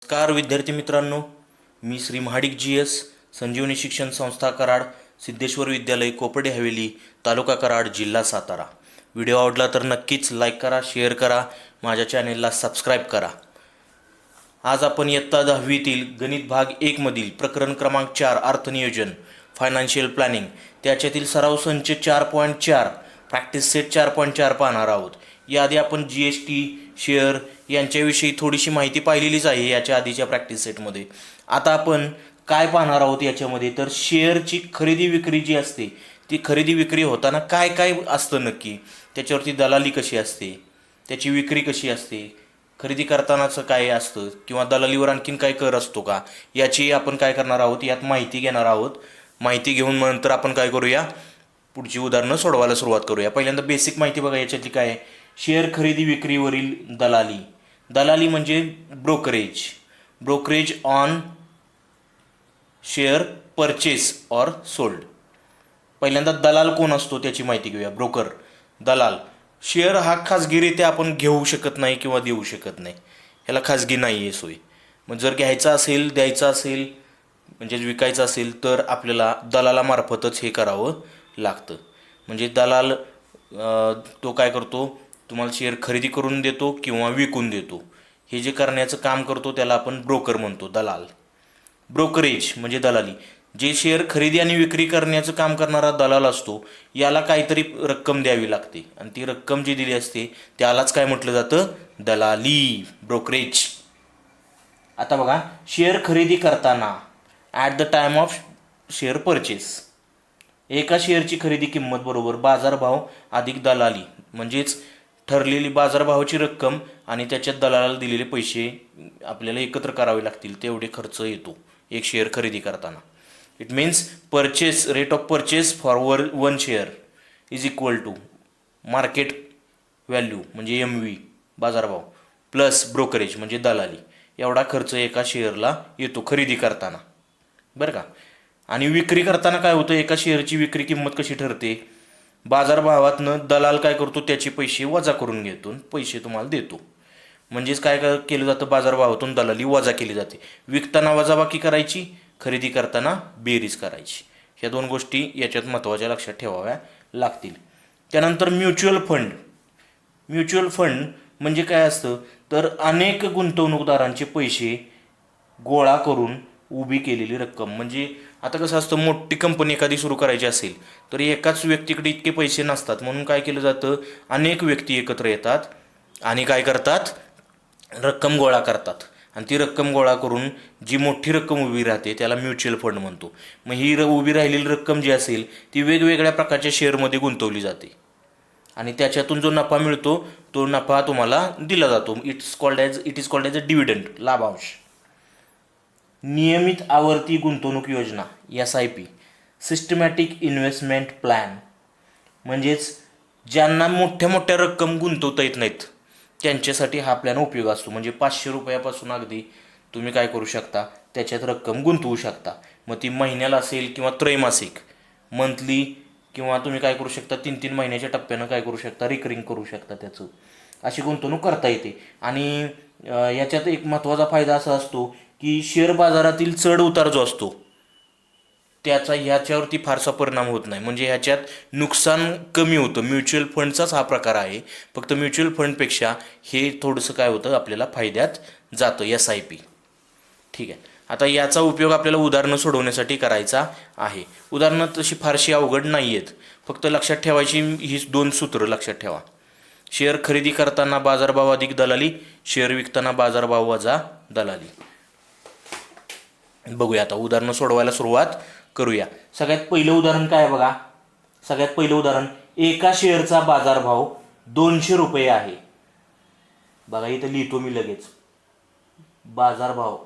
नमस्कार विद्यार्थी मित्रांनो, मी श्री महाडिक GS संजीवनी शिक्षण संस्था कराड, सिद्धेश्वर विद्यालय, कोपर्डे हवेली, तालुका कराड, जिल्हा सातारा. व्हिडिओ आवडला तर नक्कीच लाईक करा, शेअर करा, माझ्या चॅनेलला सबस्क्राईब करा. आज आपण इयत्ता 10वीतील गणित भाग 1 मधील प्रकरण क्रमांक 4 अर्थनियोजन फायनान्शियल प्लॅनिंग त्याच्यातील सराव संच 4.4 प्रॅक्टिस सेट 4.4 पाहणार आहोत. याआधी आपण GST शेअर यांच्याविषयी थोडीशी माहिती पाहिलेलीच आहे याच्या आधीच्या प्रॅक्टिस सेटमध्ये. आता आपण काय पाहणार आहोत याच्यामध्ये, तर शेअरची खरेदी विक्री जी असते ती खरेदी विक्री होताना काय काय असतं नक्की, त्याच्यावरती दलाली कशी असते, त्याची विक्री कशी असते, खरेदी करतानाचं काय असतं किंवा दलालीवर आणखीन काय कर असतो का, याची आपण काय करणार आहोत, यात माहिती घेणार आहोत. माहिती घेऊन नंतर आपण काय करूया, पुढची उदाहरणं सोडवायला सुरुवात करूया. पहिल्यांदा बेसिक माहिती बघा याच्यातली काय आहे. शेअर खरेदी विक्रीवरील दलाली. दलाली म्हणजे brokerage on share purchase or sold. पहिल्यांदा दलाल कोण असतो त्याची माहिती घेऊया. ब्रोकर, दलाल. शेअर हा खाजगीरित्या आपण घेऊ शकत नाही किंवा देऊ शकत नाही, ह्याला खाजगी नाही आहे सोय. मग जर घ्यायचा असेल, द्यायचा असेल, म्हणजेच विकायचं असेल तर आपल्याला दलालामार्फतच हे करावं लागतं. म्हणजे दलाल तो काय करतो, तुम्हाला शेअर खरेदी करून देतो किंवा विकून देतो. हे जे करण्याचं काम करतो त्याला आपण ब्रोकर म्हणतो, दलाल. ब्रोकरेज म्हणजे दलाली. जे शेअर खरेदी आणि विक्री करण्याचं काम करणारा दलाल असतो याला काहीतरी रक्कम द्यावी लागते आणि ती रक्कम जी दिली असते त्यालाच काय म्हटलं जातं, दलाली, ब्रोकरेज. आता बघा, शेअर खरेदी करताना at the time of share purchase, एका शेअरची खरेदी किंमत बरोबर बाजारभाव अधिक दलाली, म्हणजेच ठरलेली बाजारभावाची रक्कम आणि त्याच्यात दलालाला दिलेले पैसे आपल्याला एकत्र करावे लागतील, तेवढे खर्च येतो एक शेअर खरेदी करताना. It means purchase rate of purchase for one share is equal to market value म्हणजे MV बाजारभाव प्लस ब्रोकरेज म्हणजे दलाली, एवढा खर्च एका शेअरला येतो खरेदी करताना, बरं का. आणि विक्री करताना काय होतं, एका शेअरची विक्री किंमत कशी ठरते, बाजारभावातनं दलाल काय करतो, त्याचे पैसे वजा करून घेतो, पैसे तुम्हाला देतो. म्हणजेच काय केलं जातं, बाजारभावातून दलाली वजा केली जाते. विकताना वजाबाकी करायची, खरेदी करताना बेरीज करायची. ह्या दोन गोष्टी याच्यात महत्त्वाच्या लक्षात ठेवाव्या लागतील. त्यानंतर म्युच्युअल फंड म्हणजे काय असतं, तर अनेक गुंतवणूकदारांचे पैसे गोळा करून उभी केलेली रक्कम. म्हणजे आता कसं असतं, मोठी कंपनी एखादी सुरू करायची असेल तर एकाच व्यक्तीकडे इतके पैसे नसतात, म्हणून काय केलं जातं, अनेक व्यक्ती एकत्र येतात आणि काय करतात, रक्कम गोळा करतात आणि ती रक्कम गोळा करून जी मोठी रक्कम उभी राहते त्याला म्युच्युअल फंड म्हणतो. मग ही उभी राहिलेली रक्कम जी असेल ती वेगवेगळ्या प्रकारच्या शेअरमध्ये गुंतवली जाते आणि त्याच्यातून जो नफा मिळतो तो नफा तुम्हाला दिला जातो. It is called as a dividend, लाभांश. नियमित आवर्ती गुंतवणूक योजना SIP, सिस्टमॅटिक इन्व्हेस्टमेंट प्लॅन, म्हणजेच ज्यांना मोठ्या मोठ्या रक्कम गुंतवता येत नाहीत त्यांच्यासाठी हा प्लॅन उपयोग असतो. म्हणजे 500 रुपयापासून अगदी तुम्ही काय करू शकता, त्याच्यात रक्कम गुंतवू शकता. मग ती महिन्याला असेल किंवा त्रैमासिक, मंथली, किंवा तुम्ही काय करू शकता 3-3 महिन्याच्या टप्प्यानं काय करू शकता, रिकरिंग करू शकता. त्याचं अशी गुंतवणूक करता येते. आणि याच्यात एक महत्त्वाचा फायदा असा असतो की शेअर बाजारातील चढ उतार जो असतो त्याचा ह्याच्यावरती फारसा परिणाम होत नाही. म्हणजे ह्याच्यात नुकसान कमी होतं. म्युच्युअल फंडचाच हा प्रकार आहे, फक्त म्युच्युअल फंडपेक्षा हे थोडंसं काय होतं, आपल्याला फायद्यात जातं SIP. ठीक आहे. आता याचा उपयोग आपल्याला उदाहरणं सोडवण्यासाठी करायचा आहे. उदाहरणं तशी फारशी अवघड नाही आहेत, फक्त लक्षात ठेवायची ही 2 सूत्र लक्षात ठेवा. शेअर खरेदी करताना बाजारभाव अधिक दलाली, शेअर विकताना बाजारभाव वजा दलाली. बघूया आता उदाहरणं सोडवायला सुरुवात करूया. सगळ्यात पहिलं उदाहरण काय आहे बघा. सगळ्यात पहिलं उदाहरण, एका शेअरचा बाजारभाव 200 रुपये आहे. बघा इथं लिहितो मी लगेच, बाजारभाव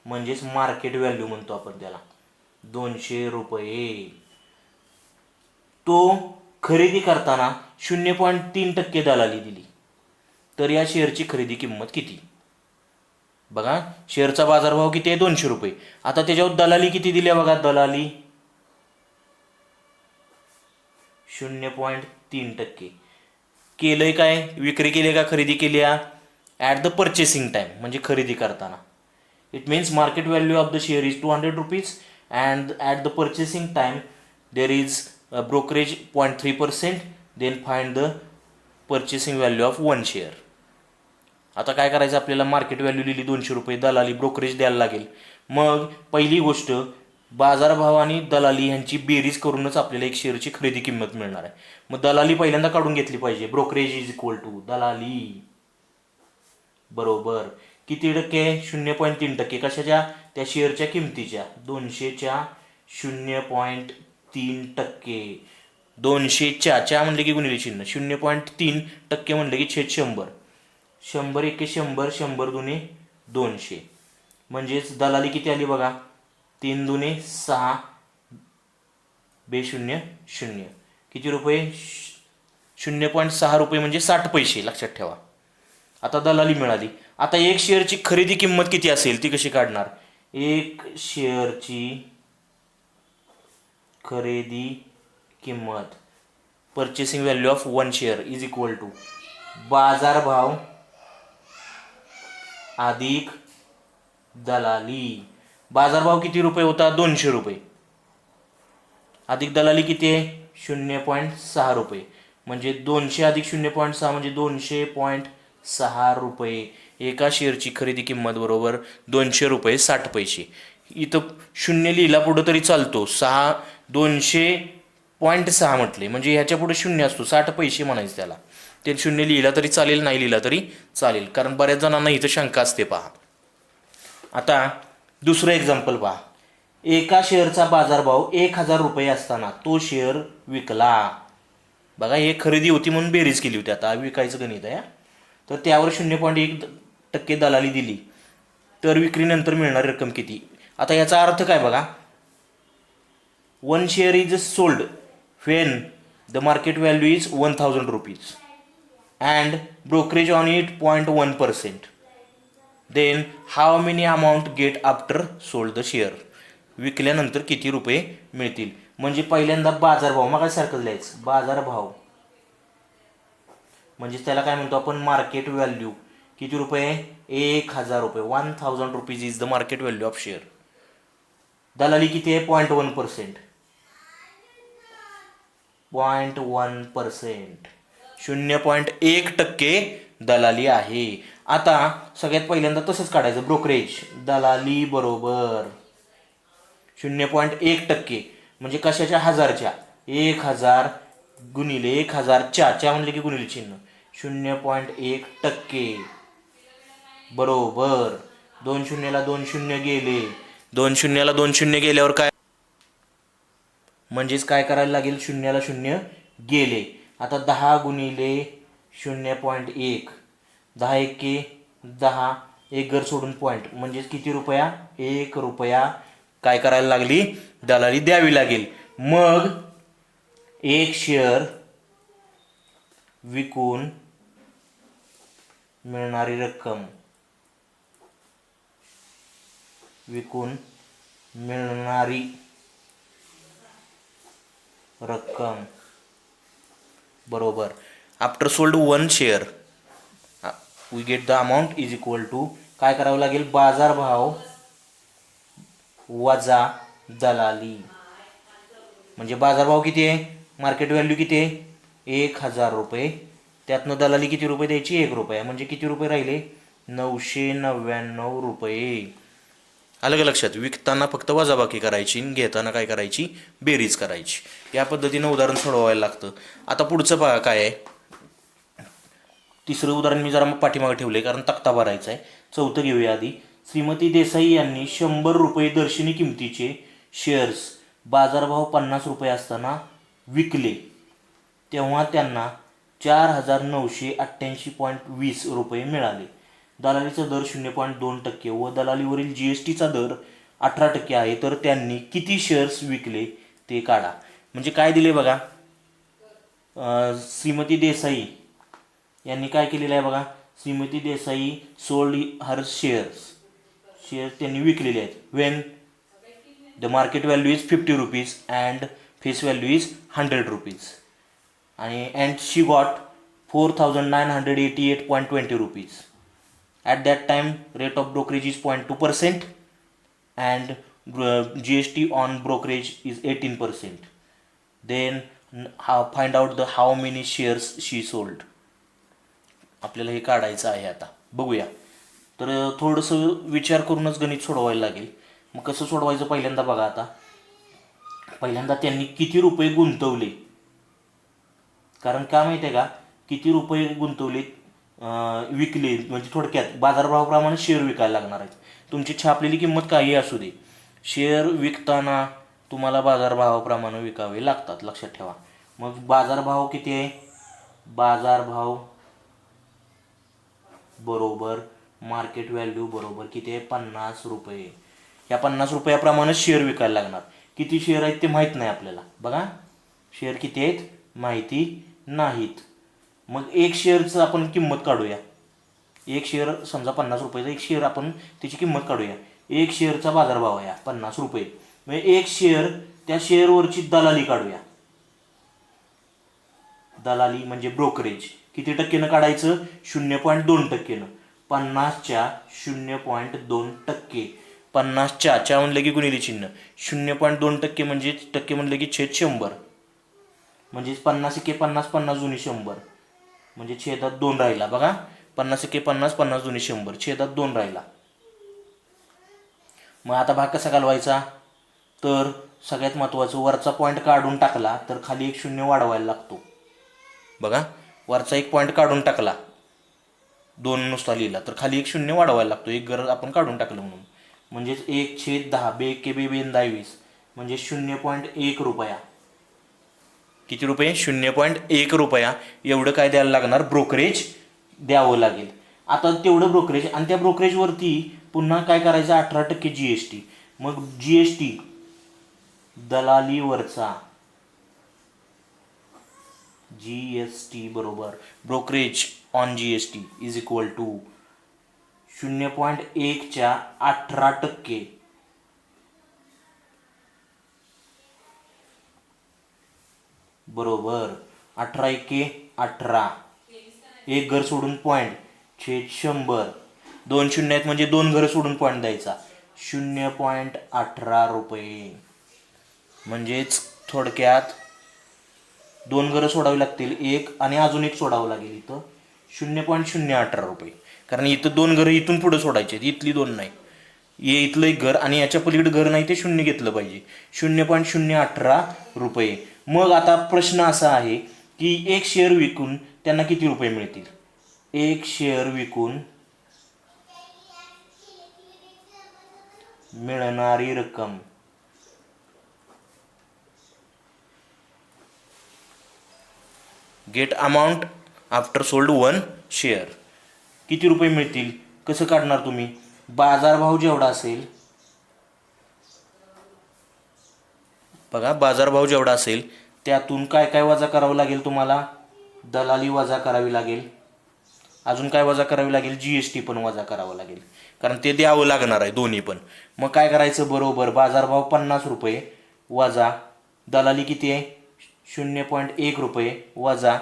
म्हणजेच मार्केट व्हॅल्यू म्हणतो आपण त्याला, 200 रुपये. तो खरेदी करताना 0.3% दलाली दिली, तर या शेअरची खरेदी किंमत किती. बघा, शेअरचा बाजारभाव किती आहे, 200 रुपये. आता त्याच्यावर दलाली किती दिली बघा, दलाली 0.3%. केलंय काय, विक्री केली का खरेदी केली ॲट द परचेसिंग टाईम, म्हणजे खरेदी करताना. It means market value of the share is 200 rupees and at the purchasing time there is brokerage 0.3%. Then find the purchasing value of 1 share. आता काय करायचं, आपल्याला मार्केट व्हॅल्यू लिहिली 200 रुपये, दलाली ब्रोकरेज द्यायला लागेल. मग पहिली गोष्ट, बाजारभाव आणि दलाली ह्यांची बेरीज करूनच आपल्याला एक शेअरची खरेदी किंमत मिळणार आहे. मग दलाली पहिल्यांदा काढून घेतली पाहिजे. ब्रोकरेज इज इक्वल टू दलाली बरोबर किती टक्के, 0.3%. कशाच्या, त्या शेअरच्या किमतीच्या, 200च्या 0.3%. 200च्या म्हणले की गुणिले चिन्ह, 0.3% म्हणले की छेद 100. 100 एके 100, 100 दुने 200. म्हणजेच दलाली किती आली बघा, 3 दुने 6, बेशून्य 0. किती रुपये, 0.6 रुपये म्हणजे 60 पैसे, लक्षात ठेवा. आता दलाली मिळाली. आता एक शेअरची खरेदी किंमत किती असेल ती कशी काढणार. एक शेअरची खरेदी किंमत, purchasing value of 1 share is equal to बाजारभाव अधिक दलाली. बाजारभाव किती रुपये होता, 200 रुपये, अधिक दलाली किती आहे, 0.6 रुपये. म्हणजे 200 अधिक 0.6 म्हणजे 200.6 रुपये. एका शेअरची खरेदी किंमत बरोबर 200 रुपये 60 पैसे. इथं शून्य लिहिला पुढं तरी चालतो, 200.6 म्हटले म्हणजे ह्याच्या पुढे शून्य असतो, 60 पैसे म्हणायचं त्याला. ते शून्य लिहिला तरी चालेल, नाही लिहिला तरी चालेल, कारण बऱ्याच जणांना इथं शंका असते. पहा आता दुसरं एक्झाम्पल पहा. एका शेअरचा बाजारभाव 1000 रुपये असताना तो शेअर विकला. बघा, हे खरेदी होती म्हणून बेरीज केली होती, आता विकायचं गणित आहे. तर त्यावर 0.1% दलाली दिली, तर विक्रीनंतर मिळणारी रक्कम किती. आता याचा अर्थ काय बघा, 1 share is sold when the market value is 1000 rupees and brokerage on it 0.1%. Then how many amount get after sold the share. विकल्यानंतर किती रुपये मिळतील. म्हणजे पहिल्यांदा बाजारभाव, मग सारखं लिहायचं, बाजारभाव म्हणजे त्याला काय म्हणतो आपण, मार्केट व्हॅल्यू. किती रुपये, 1000 रुपये. 1000 rupees is the market value of share. दलाली किती आहे, 0.1%. 0.1%, 0.1% दलाली आहे. आता सगळ्यात पहिल्यांदा तसंच काढायचं, ब्रोकरेज दलाली बरोबर 0.1% म्हणजे कशाच्या, हजारच्या, 1000 गुणिले 1000च्या म्हणले की गुणिले चिन्ह, 0.1% बरोबर 2 शून्याला 2 शून्य गेले, 2 शून्याला 2 शून्य गेल्यावर काय, म्हणजेच काय करायला लागेल, शून्याला शून्य गेले. आता 10 गुणिले 0.1, 10 एके 10, एक घर सोडून पॉईंट, म्हणजेच किती रुपया, 1 रुपया काय करायला लागली, दलाली द्यावी लागेल. मग एक शेअर विकून मिळणारी रक्कम, विकून मिळणारी रक्कम बरोबर after sold 1 share we get the amount is equal to, काय करावं लागेल, बाजारभाव वजा दलाली. म्हणजे बाजारभाव किती आहे, मार्केट व्हॅल्यू किती आहे, 1000 रुपये, त्यातनं दलाली किती रुपये द्यायची, 1 रुपया, म्हणजे किती रुपये राहिले, 999 रुपये. आलं का लक्षात. विकताना फक्त वजाबाकी करायची, घेताना काय करायची, बेरीज करायची. या पद्धतीनं उदाहरण सोडवायला लागतं. आता पुढचं बघा काय आहे. तिसरं उदाहरण मी जरा पाठीमागे ठेवले कारण तक्ता भरायचा आहे. चौथं घेऊया आधी. श्रीमती देसाई यांनी 100 रुपये दर्शनी किमतीचे शेअर्स बाजारभाव 50 रुपये असताना विकले, तेव्हा त्यांना 4988.20 रुपये मिळाले. दलालीचा दर 0.2% व दलालीवरील GSTचा दर 18% आहे. तर त्यांनी किती शेअर्स विकले ते काढा. म्हणजे काय दिले बघा, श्रीमती देसाई यांनी काय केलेलं आहे बघा, Shrimati Desai sold her shares त्यांनी विकलेले आहेत. When the market value is 50 rupees and face value is 100 rupees आणि and she got 4,988.20 rupees. At that time, rate of brokerage is 0.2% and GST on brokerage is 18%. Then find out the how many shares she sold. आपल्याला हे काढायचं आहे. आता बघूया. तर थोडंसं विचार करूनच गणित सोडवायला लागेल. मग कसं सोडवायचं पहिल्यांदा बघा. आता पहिल्यांदा त्यांनी किती रुपये गुंतवले, कारण का माहिती आहे का, किती रुपये गुंतवले विकले म्हणजे थोडक्यात बाजारभावाप्रमाणे शेअर विकायला लागणार आहेत. तुमची छापलेली किंमत काही असू दे, शेअर विकताना तुम्हाला बाजारभावाप्रमाणे विकावे लागतात, लक्षात ठेवा. मग बाजारभाव किती आहे, बाजारभाव बरोबर मार्केट व्हॅल्यू बरोबर किती आहे, 50 रुपये. या 50 रुपयाप्रमाणे शेअर विकायला लागणार. किती शेअर आहेत ते माहीत नाही आपल्याला. बघा शेअर किती आहेत माहिती नाहीत. मग एक शेअरचं आपण किंमत काढूया. एक शेअर समजा 50 रुपयाचं एक शेअर, आपण त्याची किंमत काढूया. एक शेअरचा बाजारभाव आहे 50 रुपये. म्हणजे एक शेअर, त्या शेअरवरची दलाली काढूया. दलाली म्हणजे ब्रोकरेज किती टक्केनं काढायचं, 0.2%. 50च्या 0.2%. 50च्या म्हणलं की गुणिले चिन्ह, 0.2% म्हणजे टक्के म्हणलं की छेद 100. म्हणजे 50 एके 50, 50 जुनी 100 म्हणजे छेदात 2 राहिला. बघा 50 एके 50, 50 जुनी 100 छेदात 2 राहिला. मग आता भाग कसा घालवायचा, तर सगळ्यात महत्त्वाचं वरचा पॉईंट काढून टाकला तर खाली एक शून्य वाढवायला लागतो. बघा वरचा एक पॉईंट काढून टाकला, 2 नुसता लिहिला, तर खाली एक शून्य वाढवायला लागतो. एक गरज आपण काढून टाकलं म्हणून. म्हणजेच 1/10 बे के बे बेन 22 म्हणजे 0.1 रुपया. किती रुपये, 0.1 रुपया एवढं काय द्यायला लागणार, ब्रोकरेज द्यावं लागेल. आता तेवढं ब्रोकरेज, आणि त्या ब्रोकरेजवरती पुन्हा काय करायचं, 18% GST. मग GST दलालीवरचा GST बरोबर brokerage on GST is equal to 0.1च्या 18% बरोबर 18 एके 18, एक घर सोडून पॉईंट छेद 100. 2 शून्य आहेत म्हणजे 2 घर सोडून पॉईंट द्यायचा, 0.18 रुपये. म्हणजेच थोडक्यात 2 घरं सोडावी लागतील, एक आणि अजून एक सोडावं लागेल. इथं 0.018 रुपये, कारण इथं 2 घरं इथून पुढे सोडायचे, इथली 2 नाही. इथलं एक घर आणि याच्या पलीकडे घर नाही, ते 0 घेतलं पाहिजे. 0.018 रुपये. मग आता प्रश्न असा आहे की एक शेअर विकून त्यांना किती रुपये मिळतील. एक शेअर विकून मिळणारी रक्कम get amount after sold 1 share, किती रुपये मिळतील. कसं काढणार तुम्ही, बाजारभाव जेवढा असेल, बघा बाजारभाव जेवढा असेल त्यातून काय काय वजा करावं लागेल तुम्हाला, दलाली वजा करावी लागेल, अजून काय वजा करावी लागेल, GST पण वजा करावं लागेल, कारण ते द्यावं लागणार आहे दोन्ही पण. मग काय करायचं, बरोबर बाजारभाव 50 रुपये वजा दलाली किती आहे 0.1 रुपये वजा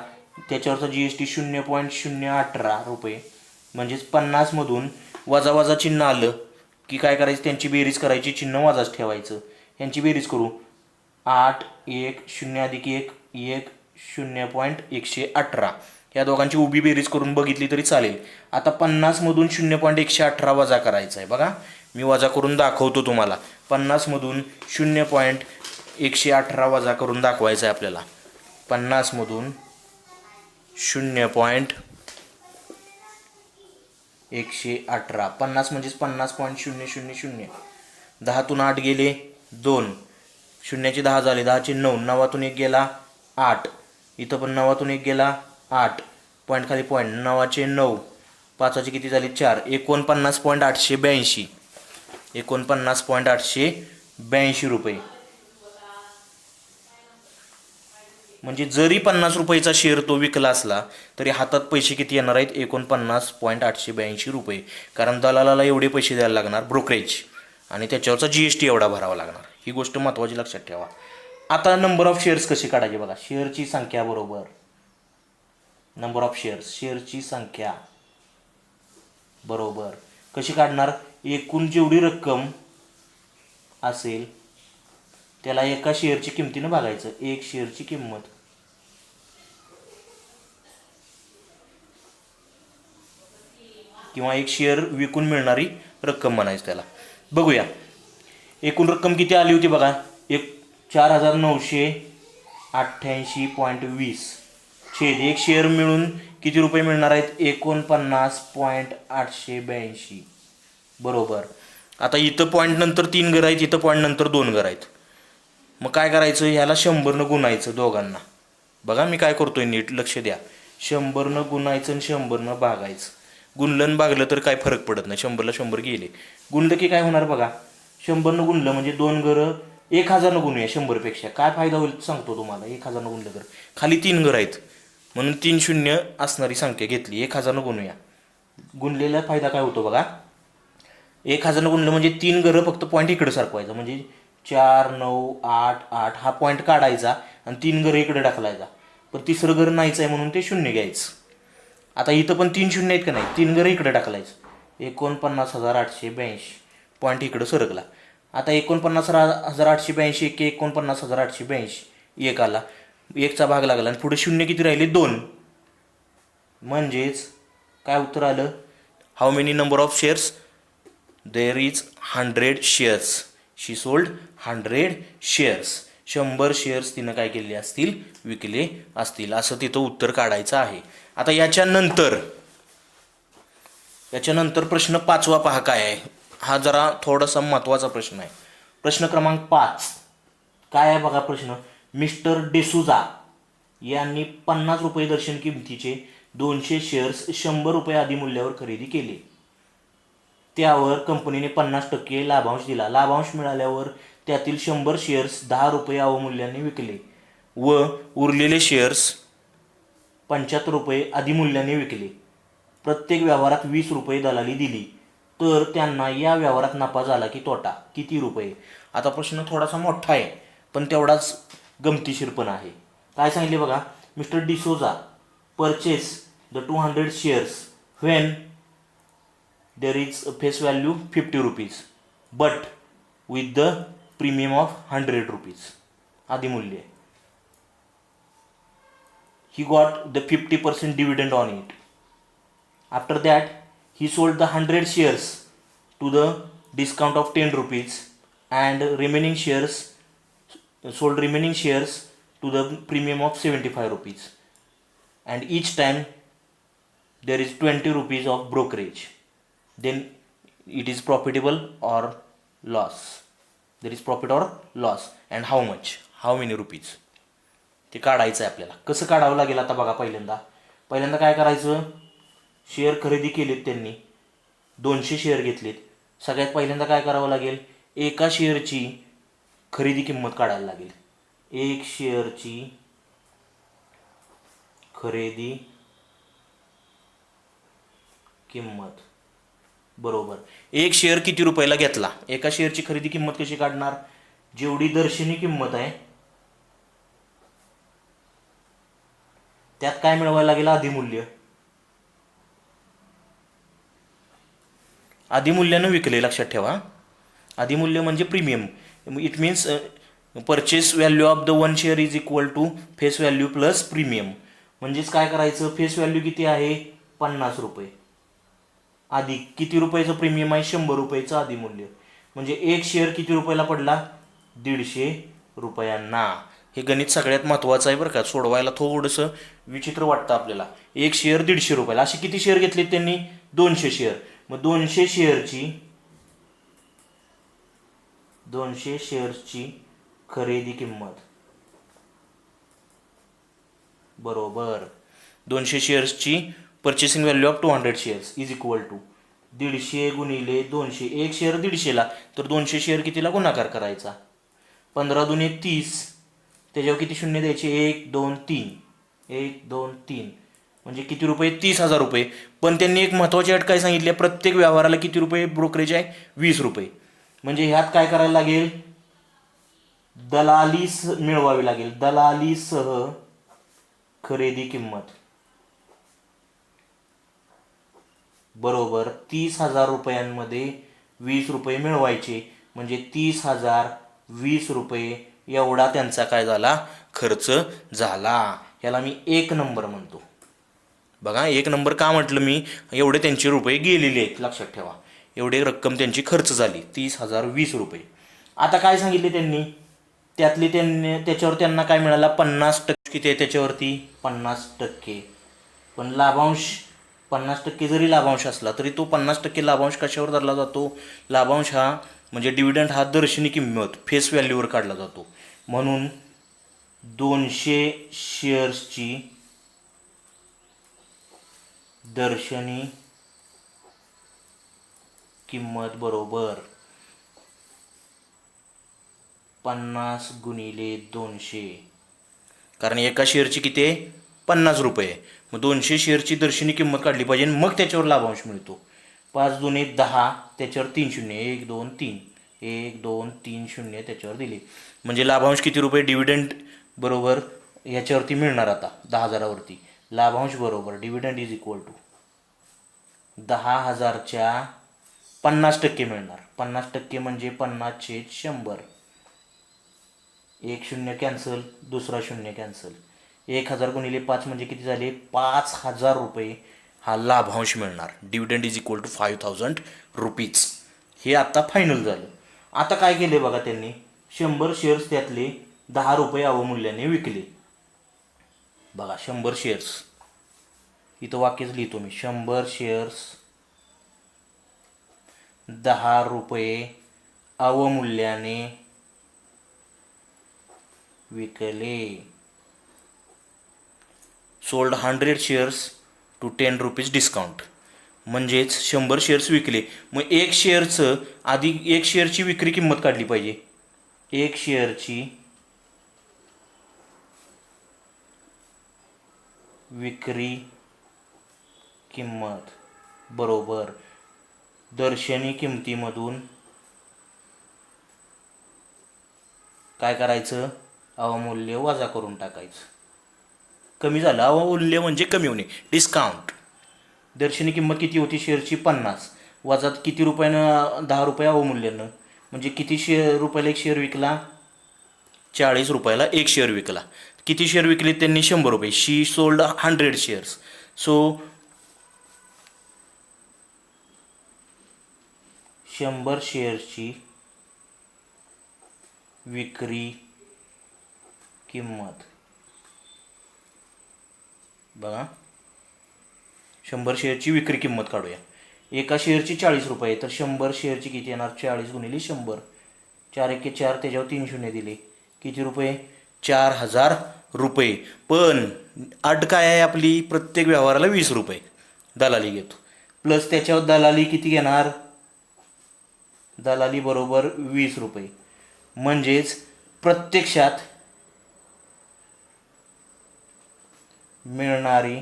त्याच्यावरचा GST 0.018 रुपये. म्हणजेच 50मधून वजा वजा चिन्ह आलं की काय करायचं, त्यांची बेरीज करायची, चिन्ह वजाच ठेवायचं. यांची बेरीज करू, 8 1 0 अधिक 1 1 0.118. या दोघांची उभी बेरीज करून बघितली तरी चालेल. आता 50मधून 0.118 वजा करायचं आहे. बघा मी वजा करून दाखवतो तुम्हाला. 50मधून 0.118 वजा करून दाखवायचं आहे आपल्याला. 50मधून 0.118, 50 म्हणजेच 50.000. 10तून 8 गेले 2, शून्याचे 10 झाले, 10चे 9, 9तून 1 गेला 8, इथं पण 9तून 1 गेला 8, पॉईंट खाली पॉईंट, 9चे 9, 5चे किती झाले 4, 49.882, 49.882 रुपये. म्हणजे जरी 50 रुपयाचा शेअर तो विकला असला तरी हातात पैसे किती येणार आहेत, 49.882 रुपये. कारण दलालाला एवढे पैसे द्यायला लागणार ब्रोकरेज, आणि त्याच्यावरचा GST एवढा भरावा लागणार. ही गोष्ट महत्त्वाची लक्षात ठेवा. आता नंबर ऑफ शेअर्स कसे काढायचे बघा. शेअरची संख्या बरोबर नंबर ऑफ शेअर्स, शेअरची संख्या बरोबर. कशी काढणार? एकूण जेवढी रक्कम असेल त्याला एका शेअरची किमतीनं भागायचं. एक शेअरची किंमत किंवा एक शेअर विकून मिळणारी रक्कम म्हणायचं त्याला. बघूया एकूण रक्कम किती आली होती बघा. 4,988.20 छेद एक शेअर मिळून किती रुपये मिळणार आहेत? 49.882 बरोबर. आता इथं पॉईंट नंतर 3 घर आहेत, इथं पॉईंट नंतर 2 घर आहेत. मग काय करायचं? ह्याला 100 गुणायचं दोघांना. बघा मी काय करतोय, नीट लक्ष द्या. 100 गुणायचं आणि 100 भागायचं. गुणलं भागलं तर काय फरक पडत नाही, 100ला 100 गेले. गुणलं की काय होणार बघा, 100 गुणलं म्हणजे 2 घरं 1000 गुणूया 100पेक्षा. काय फायदा होईल सांगतो तुम्हाला. 1000 गुणलं तर खाली 3 घर आहेत म्हणून 3 शून्य असणारी संख्या घेतली. 1000 गुणूया. गुणलेला फायदा काय होतो बघा, 1000 गुणलं म्हणजे 3 घरं फक्त पॉईंट इकडे सरकवायचा. म्हणजे 4, 9, 8, 8 हा पॉईंट काढायचा आणि 3 घरं इकडे टाकलायचा. पण तिसरं घर नाहीच आहे म्हणून ते शून्य घ्यायचं. आता इथं पण 3 शून्य आहेत का नाही, 3 घरं इकडे टाकलायचं. 49,882 पॉईंट इकडं सरकला. आता 49,882 एक 49,882 एक आला, एकचा भाग लागला आणि पुढे शून्य किती राहिले? 2. म्हणजेच काय उत्तर आलं? How many number of shares? There is 100 shares. She sold 100 shares. 100 shares तिनं काय केले असतील? विकले असतील. असं तिथं उत्तर काढायचं आहे. आता याच्यानंतर प्रश्न 5वा पहा काय आहे. हा जरा थोडासा महत्त्वाचा प्रश्न आहे. प्रश्न क्रमांक 5 काय आहे बघा प्रश्न. मिस्टर डिसूजा यांनी 50 रुपये दर्शन किमतीचे 200 शेअर्स 100 रुपये अधिमूल्यावर खरेदी केले. त्यावर कंपनीने 50% लाभांश दिला. लाभांश मिळाल्यावर त्यातील 100 शेअर्स 10 रुपये अवमूल्याने विकले व उरलेले शेअर्स 75 रुपये अधिमूल्याने विकले. प्रत्येक व्यवहारात 20 रुपये दलाली दिली तर त्यांना या व्यवहारात नफा झाला की तोटा? किती रुपये? आता प्रश्न थोडासा मोठा आहे पण तेवढाच गमतीशीर पण आहे. काय सांगितले बघा. Mister D'Souza purchase the 200 shares when there is face value 50 rupees but with the premium of 100 rupees अधिमूल्य. He got the 50% dividend on it. After that, he sold the 100 shares to the discount of 10 rupees and remaining shares to the premium of 75 rupees. And each time there is 20 rupees of brokerage. Then it is profitable or loss. There is profit or loss and how much? How many rupees? ते काढायचं आहे आपल्याला. कसं काढावं लागेल आता बघा. पहिल्यांदा काय करायचं, शेअर खरेदी केलेत त्यांनी, 200 शेअर घेतलेत. सगळ्यात पहिल्यांदा काय करावं लागेल, एका शेअरची खरेदी किंमत काढायला लागेल. एक शेअरची खरेदी किंमत बरोबर. एक शेअर किती रुपयाला घेतला? एका शेअरची खरेदी किंमत कशी काढणार? जेवढी दर्शनी किंमत आहे त्यात काय मिळवायला लागेल? अधिमूल्य. अधिमूल्यानं विकले, लक्षात ठेवा. अधिमूल्य म्हणजे premium. It means purchase value of the 1 share is equal to face value plus premium. म्हणजेच काय करायचं, फेस व्हॅल्यू किती आहे? 50 रुपये अधिक किती रुपयाचं प्रीमियम आहे? 100 रुपयाचं अधिमूल्य. म्हणजे एक शेअर किती रुपयाला पडला? 150 रुपयांना. हे गणित सगळ्यात महत्त्वाचं आहे बरं का. सोडवायला थोडंसं विचित्र वाटतं आपल्याला. एक शेअर 150 रुपयाला. असे किती शेअर घेतले त्यांनी? 200 शेअर. मग 200 शेअर्सची खरेदी किंमत बरोबर. 200 शेअर्सची purchasing value of 200 shares is equal to 150 गुणिले 200. एक शेअर 150ला तर 200 शेअर कितीला गुणाकार करायचा? 15 दुने 30. त्याच्यावर किती शून्य द्यायचे? 1 2 3. 1 2 3 म्हणजे किती रुपये? 30,000 रुपये. पण त्यांनी एक महत्त्वाची अट काय सांगितली? प्रत्येक व्यवहाराला किती रुपये ब्रोकरेज आहे? 20 रुपये. म्हणजे ह्यात काय करायला लागेल? दलाली मिळवावी लागेल. दलालीसह खरेदी किंमत बरोबर 30,000 रुपयांमध्ये 20 रुपये मिळवायचे, म्हणजे 30,000 20 रुपये एवढा त्यांचा काय झाला, खर्च झाला. याला मी 1 नंबर म्हणतो. बघा 1 नंबर का म्हटलं मी, एवढे त्यांचे रुपये गेलेले आहेत, लक्षात ठेवा. एवढी रक्कम त्यांची खर्च झाली 30,000 20 रुपये. आता काय सांगितले त्यांनी, त्याच्यावर त्यांना काय मिळाला, 50% किती आहे त्याच्यावरती, 50%. पण लाभांश 50% जरी लाभांश असला तरी तो 50% लाभांश कशावर धरला जातो, लाभांश हा म्हणजे डिव्हिडंड हा दर्शनी किंमत फेस व्हॅल्यूवर काढला जातो. म्हणून 200 शेअर्सची दर्शनी किंमत बरोबर 50 गुणिले 200, कारण एका शेअरची किती आहे, 50 रुपये. मग 200 शेअरची दर्शनी किंमत काढली पाहिजे, मग त्याच्यावर लाभांश मिळतो. 5 दुणे 10, त्याच्यावर 3 शून्य, 1 2 3, 1 2 3 शून्य त्याच्यावर दिले. म्हणजे लाभांश किती रुपये, डिव्हिडंड बरोबर ह्याच्यावरती मिळणार आता 10,000वरती. लाभांश बरोबर डिव्हिडंड इज इक्वल टू 10,000च्या 50% मिळणार. 50% म्हणजे 50/100. 1 शून्य कॅन्सल, दुसरा शून्य कॅन्सल. 1,000 गुणिले 5 म्हणजे किती झाले, 5,000 रुपये हा लाभांश मिळणार. Dividend is equal to 5,000 rupees. हे आता फायनल झालं. आता काय केले बघा त्यांनी, 100 शेअर्स त्यातले 10 रुपये अवमूल्याने विकले. बघा 100 शेअर्स, इथं वाक्यच लिहितो मी, 100 शेअर्स 10 रुपये अवमूल्याने विकले. Sold 100 shares to 10 rupees discount. म्हणजेच 100 शेअर्स विकले, मग 1 शेअरचं आधी 1 शेअरची विक्री किंमत काढली पाहिजे. 1 शेअरची विक्री किंमत बरोबर दर्शनी किंमतीमधून काय करायचं, अवमूल्य वजा करून टाकायचं. कमी झालं, अवमूल्य म्हणजे कमी होणे, डिस्काउंट. दर्शनी किंमत किती होती शेअरची, 50, वजा किती रुपयानं, 10 रुपये अवमूल्यानं, म्हणजे किती रुपयाला 1 शेअर विकला, 40 रुपयाला 1 शेअर विकला. किती शेअर विकले त्यांनी, 100 रुपये. शी सोल्ड 100 शेअर्स. सो 100 शेअर्सची विक्री किंमत बघा, 100 शेअरची विक्री किंमत काढूया. एका शेअरची 40 रुपये, तर 100 शेअरची किती येणार, 40 गुणिले 100, 4 1 4, त्याच्यावर 3 शून्य दिले, किती रुपये, 4,000 रुपये. पण अट काय आहे आपली, प्रत्येक व्यवहाराला 20 रुपये दलाली घेतो, प्लस त्याच्यावर दलाली किती घेणार, दलाली बरोबर 20 रुपये. म्हणजेच प्रत्यक्षात मिळणारी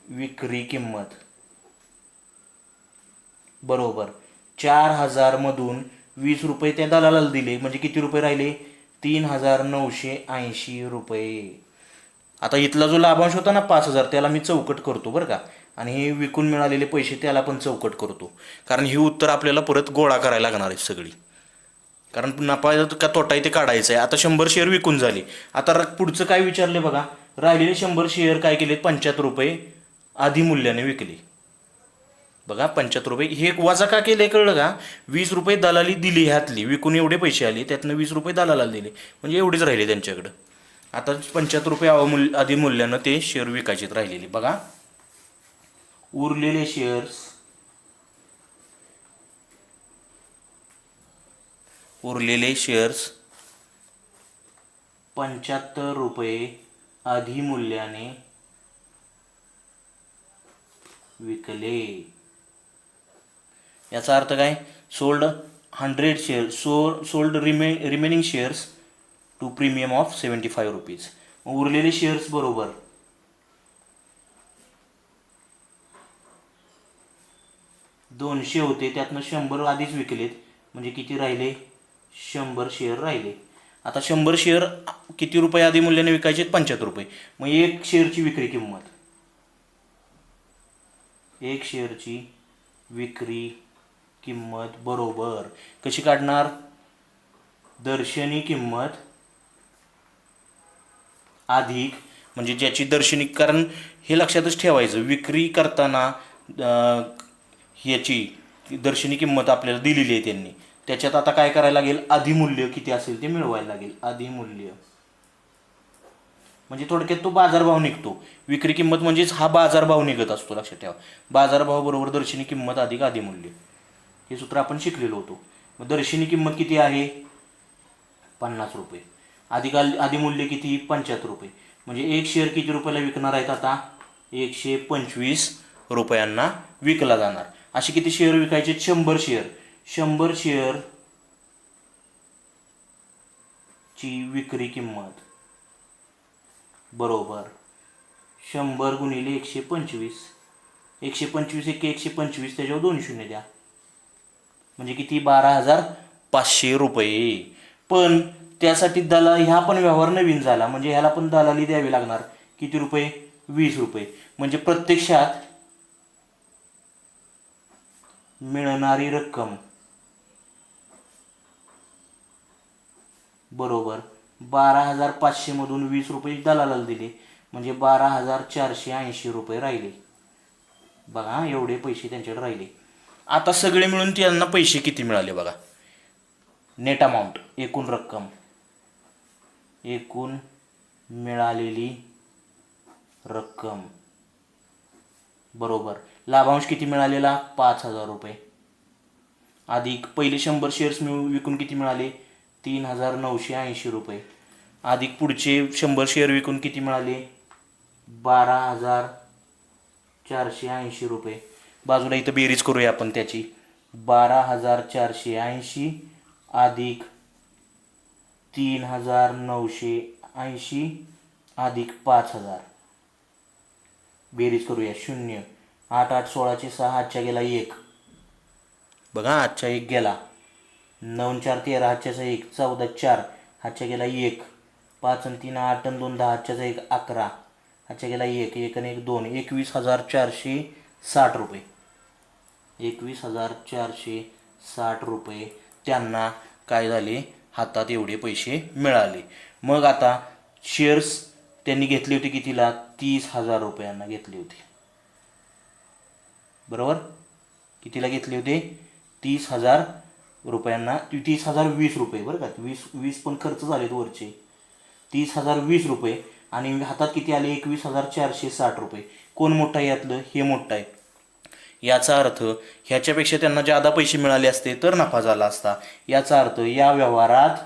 विक्री किंमत बरोबर 4,000 मधून 20 रुपये त्या दलालाला दिले, म्हणजे किती रुपये राहिले, 3,980 रुपये. आता इथला जो लाभांश होता ना 5,000, त्याला मी चौकट करतो बरं का, आणि हे विकून मिळालेले पैसे त्याला पण चौकट करतो, कारण ही उत्तर आपल्याला परत गोळा करायला लागणार आहेत सगळी, कारण नफा का तोटा ते काढायचं आहे. आता 100 शेअर विकून झाले. आता पुढचं काय विचारले बघा, राहिलेले 100 शेअर काय केले, 75 रुपये अधिमूल्याने विकले. बघा 75 रुपये हे वजा का केले कळलं का, 20 रुपये दलाली दिली, ह्यातली विकून एवढे पैसे आले, त्यातनं 20 रुपये दलालाला दिले, म्हणजे एवढेच राहिले त्यांच्याकडं. आता 75 रुपये अधिमूल्यानं ते शेअर विकायचेत राहिलेले. बघा उरलेले शेअर्स 75 रुपये अधिमूल्याने विकले. याचा अर्थ काय, sold 100 share, sold remaining shares to premium of 75 rupees. उरलेले शेअर्स बरोबर 200 होते, त्यातनं 100 आधीच विकलेत, म्हणजे किती राहिले, 100 शेअर राहिले. आता 100 शेअर किती रुपये आधी मूल्याने विकायचे, 75 रुपये. मग 1 शेअरची विक्री किंमत एक शेअरची विक्री किंमत बरोबर कशी काढणार, दर्शनी किंमत अधिक म्हणजे ज्याची दर्शनी, कारण हे लक्षातच ठेवायचं विक्री करताना ह्याची दर्शनी किंमत आपल्याला दिलेली आहे त्यांनी, त्याच्यात आता काय करायला लागेल, अधिमूल्य किती असेल ते मिळवायला लागेल. अधिमूल्य म्हणजे थोडक्यात तो बाजारभाव निघतो. विक्री किंमत म्हणजेच हा बाजारभाव निघत असतो, लक्षात ठेवा. बाजारभाव बरोबर दर्शनी किंमत अधिक अधिमूल्य, हे सूत्र आपण शिकलेलो होतो. मग दर्शनी किंमत किती आहे, 50 रुपये, अधिक अधिमूल्य किती, 75 रुपये. म्हणजे एक शेअर किती रुपयाला विकणार आहेत आता, 125 रुपयांना विकला जाणार. असे किती शेअर विकायचे, 100 शेअर. 100 शेअर ची विक्री किंमत बरोबर 100 गुणिले 125. 125 एके 125, त्याच्यावर 2 शून्य द्या, म्हणजे किती, 12,500 रुपये. पण त्यासाठी ह्या पण व्यवहार नवीन झाला, म्हणजे ह्याला पण दलाली द्यावी लागणार. किती रुपये, 20 रुपये. म्हणजे प्रत्यक्षात मिळणारी रक्कम बरोबर 12,500 मधून 20 रुपये दलालाला दिले, म्हणजे 12,480 रुपये राहिले. बघा एवढे पैसे त्यांच्याकडे राहिले. आता सगळे मिळून त्यांना पैसे किती मिळाले बघा, नेट अमाऊंट, एकूण रक्कम, एकूण मिळालेली रक्कम बरोबर लाभांश किती मिळालेला, 5,000 रुपये, अधिक पहिले 100 शेअर्स विकून किती मिळाले, 3,980 रुपये, अधिक पुढचे 100 शेअर विकून किती मिळाले, 12,480 रुपये. बाजूला इथं बेरीज करूया आपण त्याची, 12,480 अधिक 3,980 अधिक 5,000, बेरीज करूया. 0, 8 8 16 6, हातच्या गेला 1, बघा हातच्या 1 गेला, 9 4 13, हातच्याचा 1, 14 4, हातच्या गेला 1, 5 आणि 3 8 आणि 2 10, हातच्याचा 1 11, हातच्या गेला 1 1 आणि 1 2, 21,460 रुपये. 21,460 रुपये त्यांना काय झाले, हातात एवढे पैसे मिळाले. मग आता शेअर्स त्यांनी घेतले होते कितीला, 30,000 रुपयांना घेतले होते, बरोबर. कितीला घेतले होते, 30,000 रुपयांना, 30,020 रुपये, बरं का, 20 पण खर्च झालेत वरचे. 30,020 रुपये आणि हातात किती आले, 21,460 रुपये. कोण मोठं आहे यातलं, हे मोठं आहे. याचा अर्थ ह्याच्यापेक्षा त्यांना जादा पैसे मिळाले असते तर नफा झाला असता. याचा अर्थ या व्यवहारात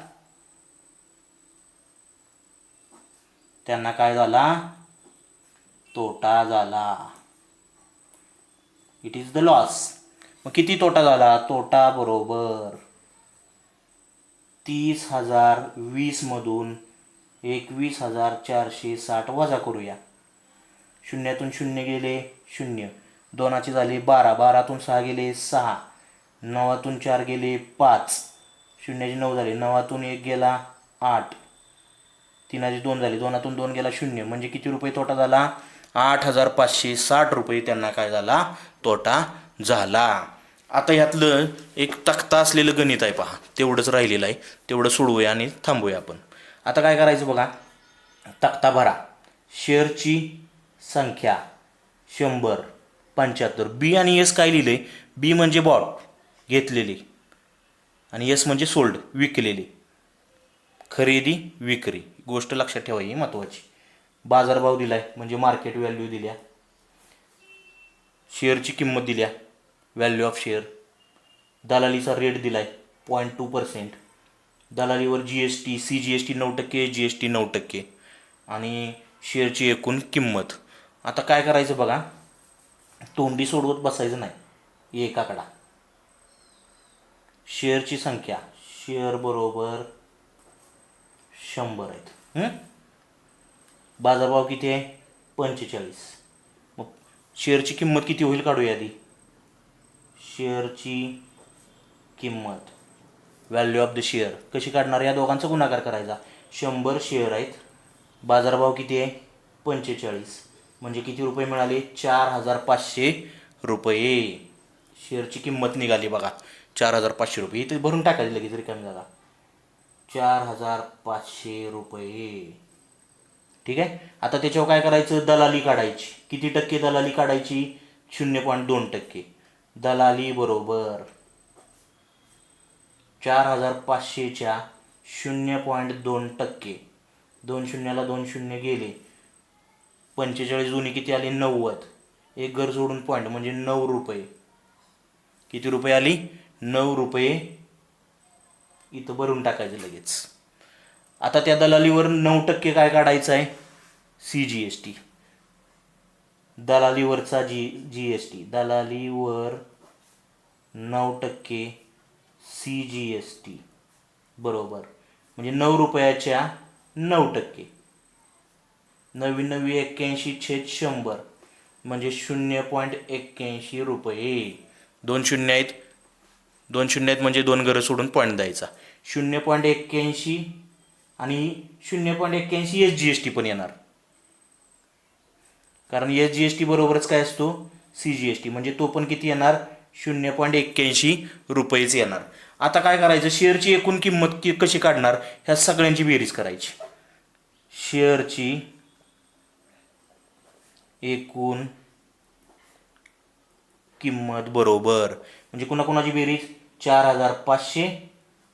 त्यांना काय झाला, तोटा झाला. It is the loss. मग किती तोटा झाला, तोटा बरोबर 30,020 मधून 21,460 वजा करूया. शून्यातून 0 गेले 0, 2चे झाले 12, 12तून 6 गेले 6, 9तून 4 गेले 5, 0चे 9 झाले, 9तून 1 गेला 8, 3चे 2 झाले, 2तून 2 गेला 0, म्हणजे किती रुपये तोटा झाला, 8,560 रुपये त्यांना काय झाला, तोटा झाला. आता ह्यातलं एक तक्ता असलेलं गणित आहे पहा, तेवढंच राहिलेलं आहे, तेवढं सोडवूया आणि थांबूया आपण. आता काय करायचं बघा, तक्ता भरा. शेअरची संख्या 100, 75. बी आणि एस काय लिहिले, बी म्हणजे बॉट घेतलेली आणि एस म्हणजे सोल्ड विकलेली, खरेदी विक्री. गोष्ट लक्षात ठेवा ही महत्त्वाची. बाजारभाव दिलाय म्हणजे मार्केट व्हॅल्यू दिल्या, शेअरची किंमत दिल्या, व्हॅल्यू ऑफ शेअर, दलालीचा रेट दिलाय 0.2%, दलालीवर GST, CGST 9%, GST 9% आणि शेअरची एकूण किंमत. आता काय करायचं बघा, तोंडी सोडवत बसायचं नाही, एक आकडा. शेअरची संख्या, शेअर बरोबर 100 आहेत. बाजारभाव किती आहे, 45. मग शेअरची किंमत किती होईल काढूया आधी. शेअरची किंमत, व्हॅल्यू ऑफ द शेअर कशी काढणार, या दोघांचा गुणाकार करायचा. 100 शेअर आहेत, बाजारभाव किती आहे, 45, म्हणजे किती रुपये मिळाले, 4,500 रुपये. शेअरची किंमत निघाली बघा 4,500 रुपये. इथे भरून टाकायची लगेच रिकामी जागा. 4,500 रुपये. ठीक आहे. आता त्याच्यावर काय करायचं, दलाली काढायची. किती टक्के दलाली काढायची, 0.2%. दलाली बरोबर 4,500च्या 0.2%. 2 शून्याला 2 शून्य गेले. 45 जुनी किती आली, 90. एक घर सोडून पॉईंट म्हणजे 9 रुपये. किती रुपये आली, 9 रुपये. इथं भरून टाकायचं लगेच. आता त्या दलालीवर 9% काय काढायचं आहे, CGST. दलालीवरचा GST. दलालीवर 9% CGST बरोबर म्हणजे 9 रुपयाच्या 9%. 99,81/100 म्हणजे 0.81 रुपये. 2 शून्य आहेत, 2 शून्य आहेत म्हणजे 2 घरं सोडून पॉईंट द्यायचा. 0.81 आणि 0.81 SGST पण येणार, कारण SGST बरोबरच काय असतो, CGST. म्हणजे तो पण किती येणार, 0.81 रुपयेच येणार. आता काय करायचं, शेअरची एकूण किंमत कशी काढणार, ह्या सगळ्यांची बेरीज करायची. शेअरची एकूण किंमत बरोबर म्हणजे कुणाकुणाची बेरीज, 4,500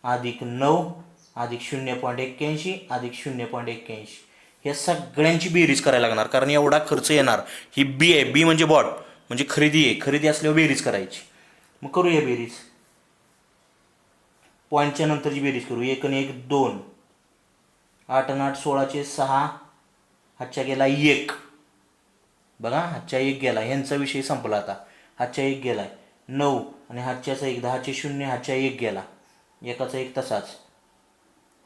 अधिक 9 अधिक 0.81 अधिक 0.81. ह्या सगळ्यांची बेरीज करायला लागणार, कारण एवढा खर्च येणार. ही बी आहे, बी म्हणजे बॉट म्हणजे खरेदी आहे. खरेदी असल्यावर बेरीज करायची. मग करूया बेरीज. पॉईंटच्या नंतरची बेरीज करू. 1 आणि 1 2. 8 आणि 8 16चे 6. हातच्या गेला 1. बघा हातच्या 1 गेला, ह्यांचा विषय संपला. आता हातच्या 1 गेलाय. 9 आणि हातच्याचा 1. 10चे 0. हातच्या 1 गेला, एकाचा 1 तसाच.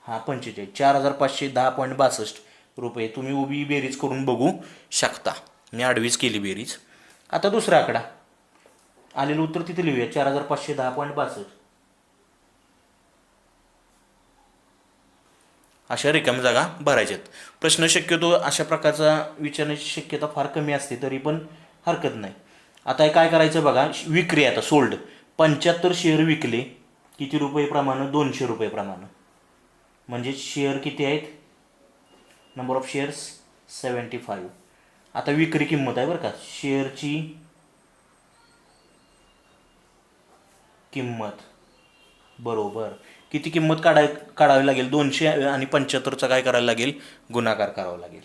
हा 45. 4,510.62 रुपये. तुम्ही उभी बेरीज करून बघू शकता. मी आडवीच केली बेरीज. आता दुसरा आकडा आलेलं उत्तर तिथे लिहूया, 4,510.62. अशा रिकाम्या जागा भरायच्यात. प्रश्न शक्यतो अशा प्रकारचा विचारण्याची शक्यता फार कमी असते, तरी पण हरकत नाही. आता काय करायचं बघा, विक्री. आता सोल्ड 75 शेअर विकले. किती रुपये प्रमाणे, 200 रुपये प्रमाणे. म्हणजे शेअर किती आहेत, नंबर ऑफ शेअर्स 75. आता विक्री किंमत आहे बरं का, शेअरची किंमत बरोबर किती किंमत काढावी लागेल, 200 आणि 75चा काय करायला लागेल, गुणाकार करावा लागेल.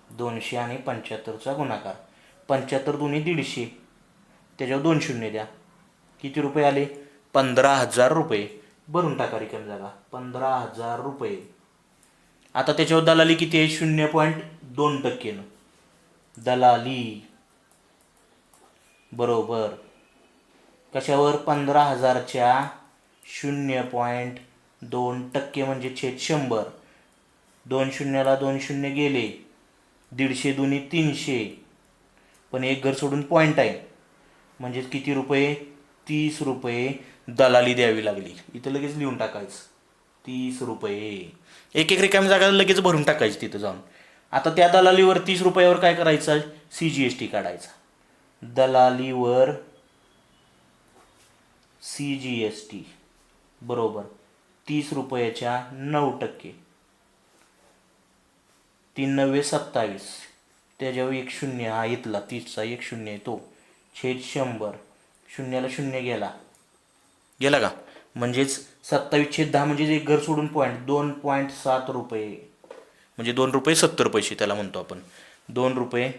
200 आणि 75चा गुणाकार. 75 दुनी 150, त्याच्यावर 2 शून्य द्या. किती रुपये आले, 15,000 रुपये. भरून टाका रिकामी जागा, 15,000 रुपये. आता त्याच्यावर दलाली किती आहे, 0.2%. दलाली बरोबर कशावर, 15,000च्या 0.2% म्हणजे छेद 100. 2 शून्याला 2 शून्य गेले. 150 दुनी 300, पण एक घर सोडून पॉईंट आहे म्हणजे किती रुपये, 30 रुपये दलाली द्यावी लागली. इथं लगेच लिहून टाकायचं 30 रुपये. एक रिकामी जागा लगेच भरून टाकायची तिथं जाऊन. आता त्या दलालीवर 30 रुपयावर काय करायचं, CGST काढायचा. दलालीवर CGST बरोबर 30 रुपयाच्या 9%. 3 9 27. त्याच्यावर 1 शून्य, हा इथला 30चा 1 शून्य आहे तो, छेद 100. शून्याला 0 गेला का, म्हणजेच 27/10 म्हणजेच एक घर सोडून पॉईंट 2.7 रुपये. म्हणजे 2 रुपये 70 पैसे त्याला म्हणतो आपण. 2 रुपये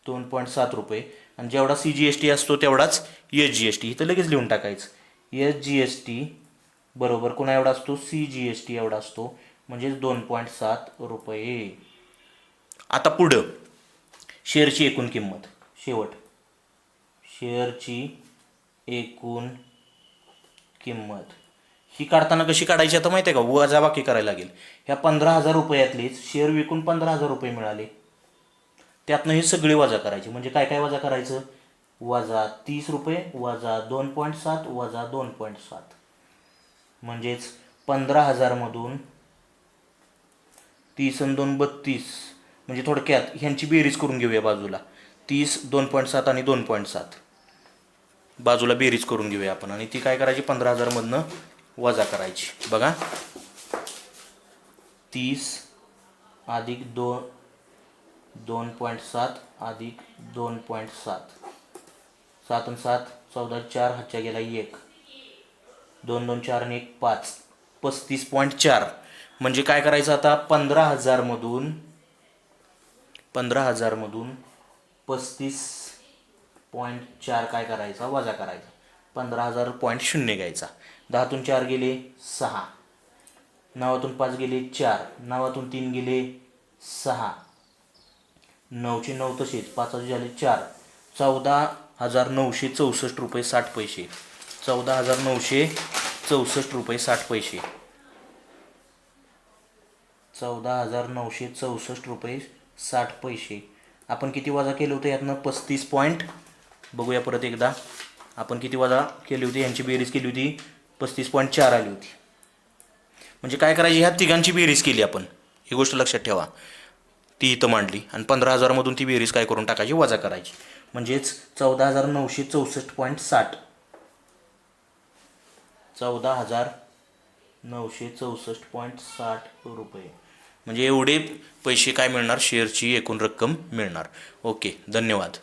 2.7 रुपये. आणि जेवढा CGST असतो तेवढाच SGST. इथं लगेच लिहून टाकायचं. SGST बरोबर कोणा एवढा असतो, CGST एवढा असतो, म्हणजेच 2.7 रुपये. आता पुढं शेअरची एकूण किंमत. शेवट शेअरची एकूण किंमत ही काढताना कशी काढायची आता माहिती आहे का, वजाबाकी करायला लागेल. ह्या 15,000 रुपयातलेच शेअर विकून 15,000 रुपये मिळाले, त्यातनं हे सगळे वजा करायचे. म्हणजे काय काय वजा करायचं, वजा 30 रुपये वजा 2.7 वजा 2.7. म्हणजेच 15,000मधून 30 आणि 2 32. म्हणजे थोडक्यात ह्यांची बेरीज करून घेऊया बाजूला. 30 2.7 आणि 2.7 बाजूला बेरीज करून घेऊया आपण आणि ती काय करायची 15,000मधनं वजा करायची. बघा 30 अधिक 2.7 अधिक 2.7 7 आणि 7 14 4 हातच्या गेला 1 2 2 4 आणि 1 5 35.4. म्हणजे काय करायचं आता 15,000मधून 35.4 काय करायचा वजा करायचा 15,000.0 घ्यायचा. 10तून 4 गेले 6 9तून 5 गेले 4 9तून 3 गेले 6 9चे 9 तसेच 5 झाले 4 14,964 रुपये 60 पैसे 14,964 रुपये 60 पैसे 14,964 रुपये 60 पैसे. आपण किती वजा केले होते यातनं 35 पॉईंट बघूया परत एकदा. आपण किती वजा केली होती यांची बेरीज केली होती 35.4 आली होती. म्हणजे काय करायची ह्या तिघांची बेरीज केली आपण, ही गोष्ट लक्षात ठेवा. ती इथं मांडली आणि 15,000मधून ती बेरीज काय करून टाकायची वजा करायची. म्हणजेच 14,964.60 14,964.60 रुपये म्हणजे एवढे पैसे काय मिळणार शेअरची एकूण रक्कम मिळणार. ओके, धन्यवाद.